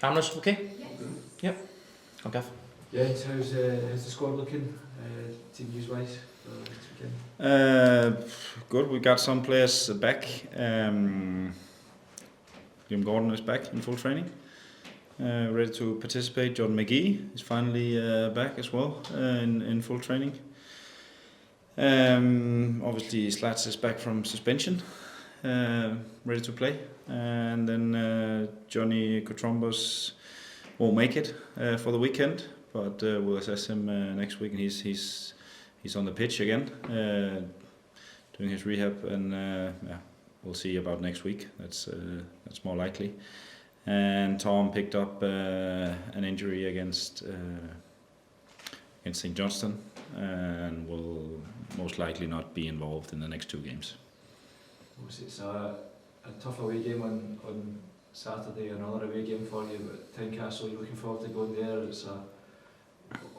Cameras, okay? Yes. Yep. Okay. Yeah, how's the squad looking, team news-wise, for next weekend? Good. We got some players back. Jim Gordon is back in full training, ready to participate. Jordan McGee is finally back as well in full training. Obviously, Slats is back from suspension, ready to play. And then Johnny Cotrombos won't make it for the weekend, but we'll assess him next week. And he's on the pitch again, doing his rehab, and we'll see about next week. That's more likely. And Tom picked up an injury against St. Johnstone, and will most likely not be involved in the next 2 games. It's a tough away game on Saturday, another away game for you, but Tynecastle, you're looking forward to going there. It's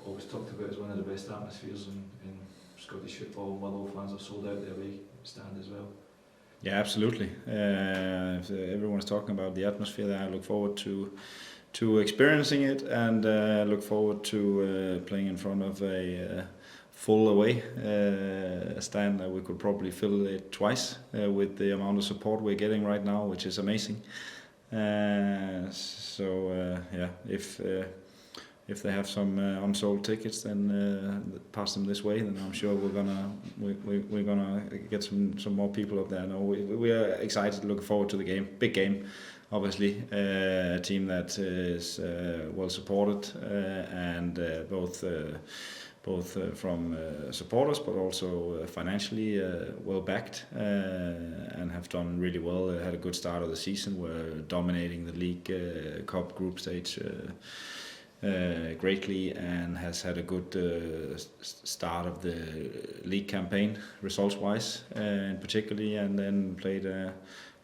always talked about as one of the best atmospheres in Scottish football. Motherwell fans have sold out the away stand as well. Yeah, absolutely. Everyone's talking about the atmosphere there. I look forward to experiencing it, and look forward to playing in front of a full away stand. That we could probably fill it twice with the amount of support we're getting right now, which is amazing. If they have some unsold tickets, then pass them this way. Then I'm sure we're gonna get some more people up there. No, we are excited, looking forward to the game, big game. Obviously, a team that is well supported, and both from supporters, but also financially well backed, and have done really well. Had a good start of the season. We're dominating the League Cup group stage greatly, and has had a good start of the league campaign results-wise, and particularly, and then played a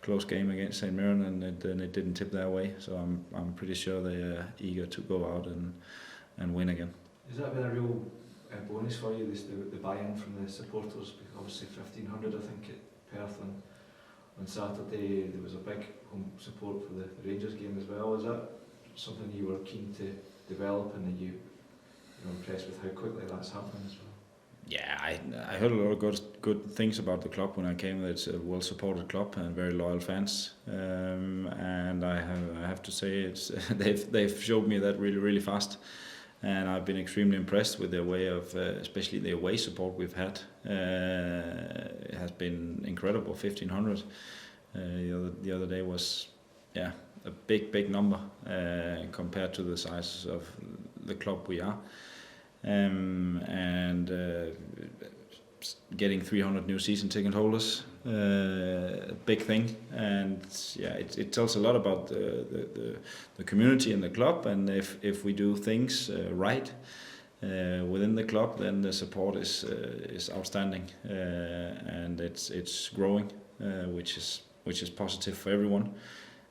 close game against St. Mirren, and it didn't tip their way. So I'm pretty sure they are eager to go out and win again. Has that been a real bonus for you, the buy-in from the supporters? Because obviously 1,500, I think, at Perth on Saturday. There was a big home support for the Rangers game as well. Is that something you were keen to develop, and that you're impressed with how quickly that's happening as well? Yeah, I heard a lot of good things about the club when I came. It's a well-supported club and very loyal fans, and I have to say they've showed me that really fast, and I've been extremely impressed with their way of, especially the away support we've had. It has been incredible. 1,500 the other day was a big number compared to the size of the club we are. And getting 300 new season ticket holders, big thing, and it tells a lot about the community and the club. And if we do things right within the club, then the support is outstanding, and it's growing, which is positive for everyone.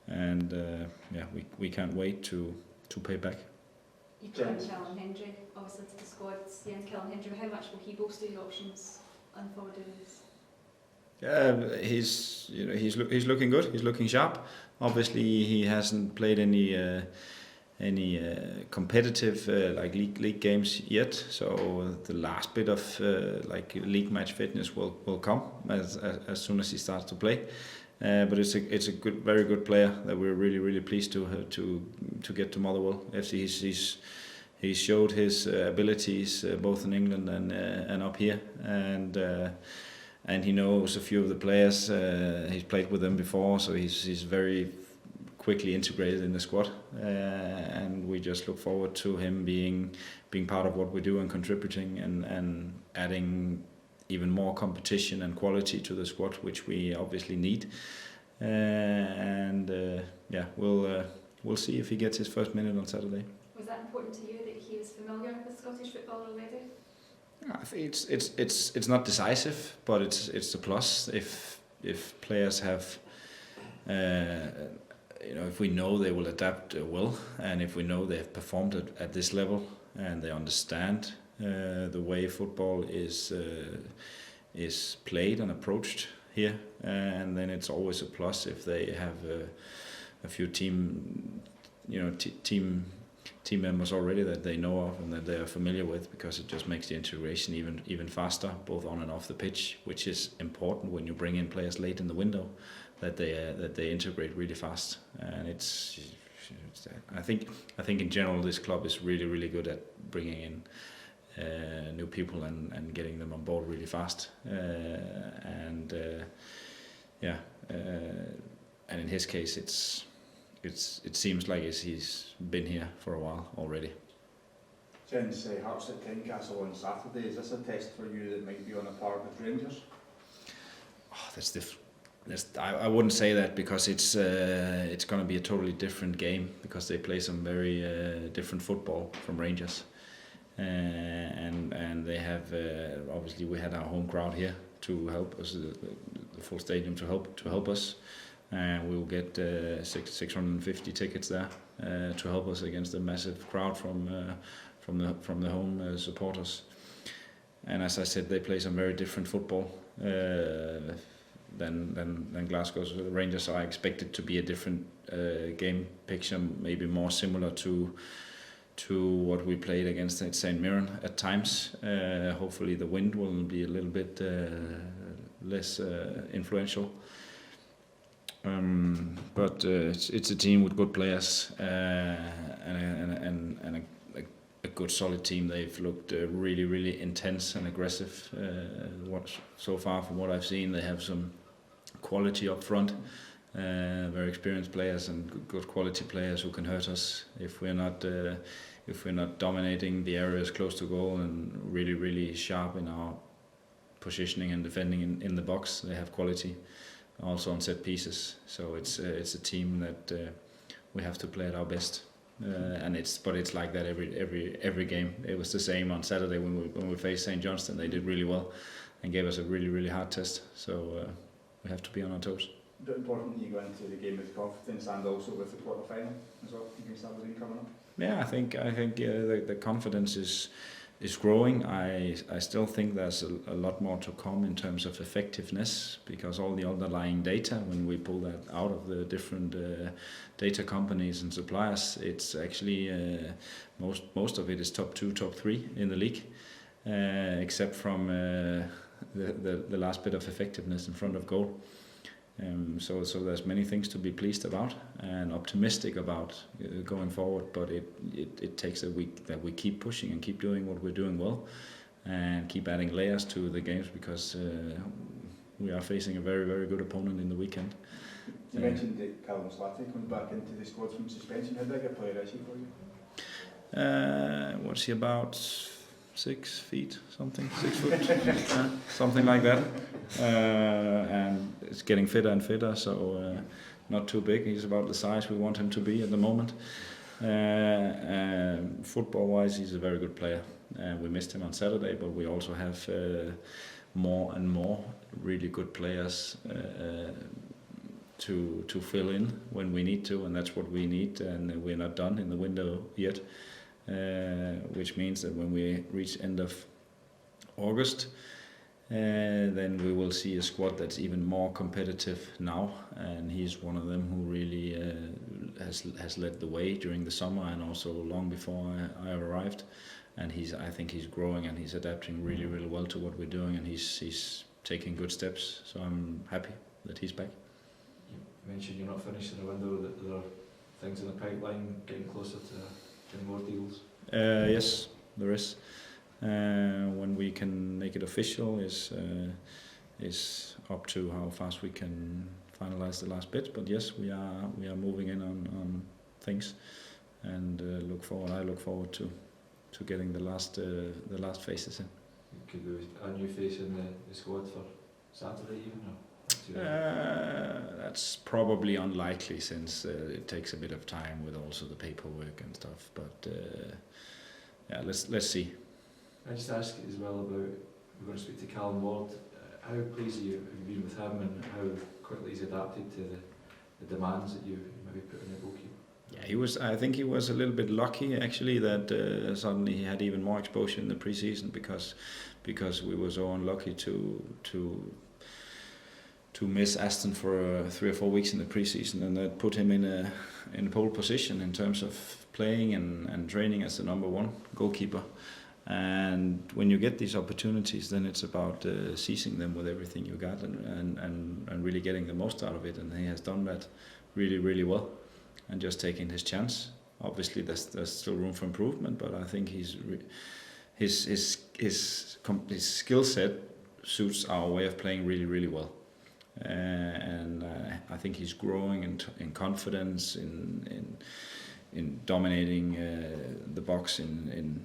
And we can't wait to pay back. You brought Callum Hendry, obviously, to the squad. Jens Callum Hendry, how much will he bolster your options unfolding this? Yeah, he's looking good. He's looking sharp. Obviously, he hasn't played any competitive like league games yet. So the last bit of like league match fitness will come as soon as he starts to play. But it's a very good player that we're really pleased to get to Motherwell FC. He's showed his abilities both in England and up here, and he knows a few of the players. He's played with them before, so he's very quickly integrated in the squad, and we just look forward to him being part of what we do and contributing and adding even more competition and quality to the squad, which we obviously need. We'll see if he gets his first minute on Saturday. Was that important to you that he is familiar with Scottish football already? I think it's not decisive, but it's a plus if players have, if we know they will adapt well, and if we know they have performed at this level and they understand the way football is played and approached here, and then it's always a plus if they have a few team members already that they know of and that they are familiar with, because it just makes the integration even faster, both on and off the pitch, which is important when you bring in players late in the window, that they integrate really fast. And I think in general this club is really good at bringing in new people and getting them on board really fast. And in his case, it seems like he's been here for a while already. Jens, Hearts at Tynecastle on Saturday. Is this a test for you that might be on a par with Rangers? Oh, I wouldn't say that, because it's going to be a totally different game, because they play some very different football from Rangers, and they have obviously we had our home crowd here to help us, the full stadium to help us, and we will get 650 tickets there to help us against a massive crowd from the home supporters. And as I said, they play some very different football than Glasgow's. The Rangers are expected to be a different game picture, maybe more similar to what we played against at St. Mirren at times. Hopefully the wind will be a little bit less influential. But it's a team with good players and a good solid team. They've looked really intense and aggressive. So far from what I've seen, they have some quality up front, very experienced players and good quality players who can hurt us if we're not dominating the areas close to goal and really sharp in our positioning and defending in the box. They have quality also on set pieces, so it's a team that we have to play at our best. And it's like that every game. It was the same on Saturday when we faced St. Johnstone. They did really well and gave us a really hard test. So we have to be on our toes. Is it important that you go into the game with confidence and also with the quarter final as well against Aberdeen coming up? Yeah, I think the confidence is growing. I still think there's a lot more to come in terms of effectiveness, because all the underlying data, when we pull that out of the different data companies and suppliers, it's actually most of it is top 2, top 3 in the league, except from the last bit of effectiveness in front of goal. So there's many things to be pleased about and optimistic about going forward, but it takes a week that we keep pushing and keep doing what we're doing well and keep adding layers to the games, because we are facing a very good opponent in the weekend. You mentioned that Callum Slattery comes back into the squad from suspension. How big a player is he for you? What's he about? 6 feet, something, 6 foot, something like that. And it's getting fitter and fitter, so not too big. He's about the size we want him to be at the moment. Football-wise, he's a very good player. We missed him on Saturday, but we also have more and more really good players to fill in when we need to, and that's what we need. And we're not done in the window yet. Which means that when we reach end of August, then we will see a squad that's even more competitive now, and he's one of them who really has led the way during the summer and also long before I arrived. And I think he's growing and he's adapting really well to what we're doing, and he's taking good steps. So I'm happy that he's back. You mentioned you're not finished in the window, that there are things in the pipeline getting closer to any more deals? Yes, there is. When we can make it official is up to how fast we can finalize the last bit. But yes, we are moving in on things, and I look forward to getting the last phases in. Could there be a new face in the squad for Saturday even? Or? That's probably unlikely, since it takes a bit of time with also the paperwork and stuff. But yeah, let's see. I just ask as well about, we're going to speak to Callum Ward. How pleased have you been with him, and how quickly he's adapted to the demands that you maybe put in the goalkeeper? Yeah, I think he was a little bit lucky actually that suddenly he had even more exposure in the pre-season, because we were so unlucky to miss Aston for 3 or 4 weeks in the preseason, and that put him in a pole position in terms of playing and training as the number 1 goalkeeper. And when you get these opportunities, then it's about seizing them with everything you got and really getting the most out of it. And he has done that really, really well, and just taking his chance. Obviously, there's still room for improvement, but I think his skill set suits our way of playing really, really well. And I think he's growing in confidence, in dominating the box, in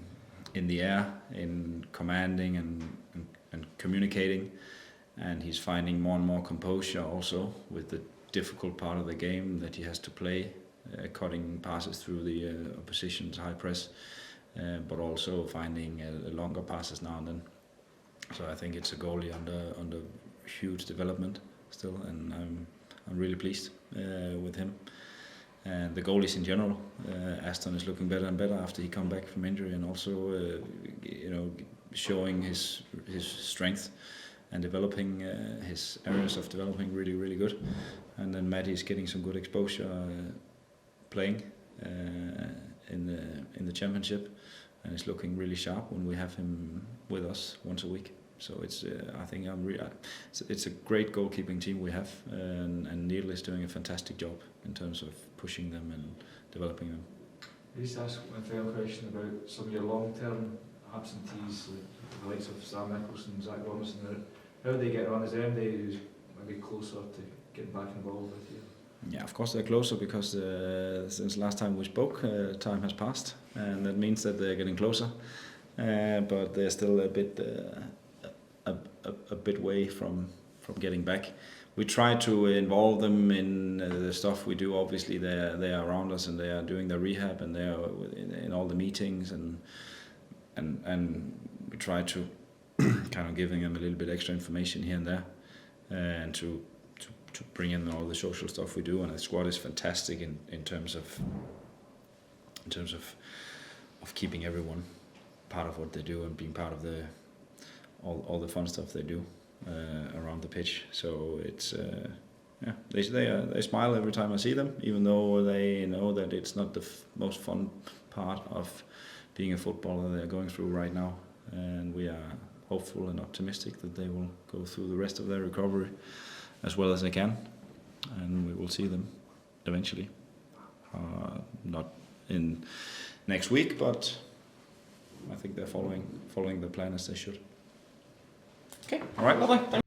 the air, in commanding and communicating, and he's finding more and more composure also with the difficult part of the game that he has to play, cutting passes through the opposition's high press, but also finding longer passes now and then. So I think it's a goalie under huge development still, and I'm really pleased with him. And the goalies in general, Aston is looking better and better after he come back from injury, and also showing his strength and developing his areas of developing really, really good. And then Matty is getting some good exposure playing in the championship, and is looking really sharp when we have him with us once a week. So it's I think it's a great goalkeeping team we have, and Neil is doing a fantastic job in terms of pushing them and developing them. I just ask one final question about some of your long-term absentees, the likes of Sam Nicholson, Zach Robinson. How do they get on? Is there anybody who's maybe closer to getting back involved with you? Yeah, of course they're closer, because since last time we spoke, time has passed, and that means that they're getting closer. But they're still a bit way from getting back. We try to involve them in the stuff we do. Obviously, they are around us, and they are doing their rehab, and they are in all the meetings, and we try to kind of giving them a little bit extra information here and there, and to bring in all the social stuff we do. And the squad is fantastic in terms of keeping everyone part of what they do and being part of all the fun stuff they do around the pitch. So it's they smile every time I see them, even though they know that it's not the most fun part of being a footballer they're going through right now. And we are hopeful and optimistic that they will go through the rest of their recovery as well as they can, and we will see them eventually. Not in next week, but I think they're following the plan as they should. Okay, all right, lovely.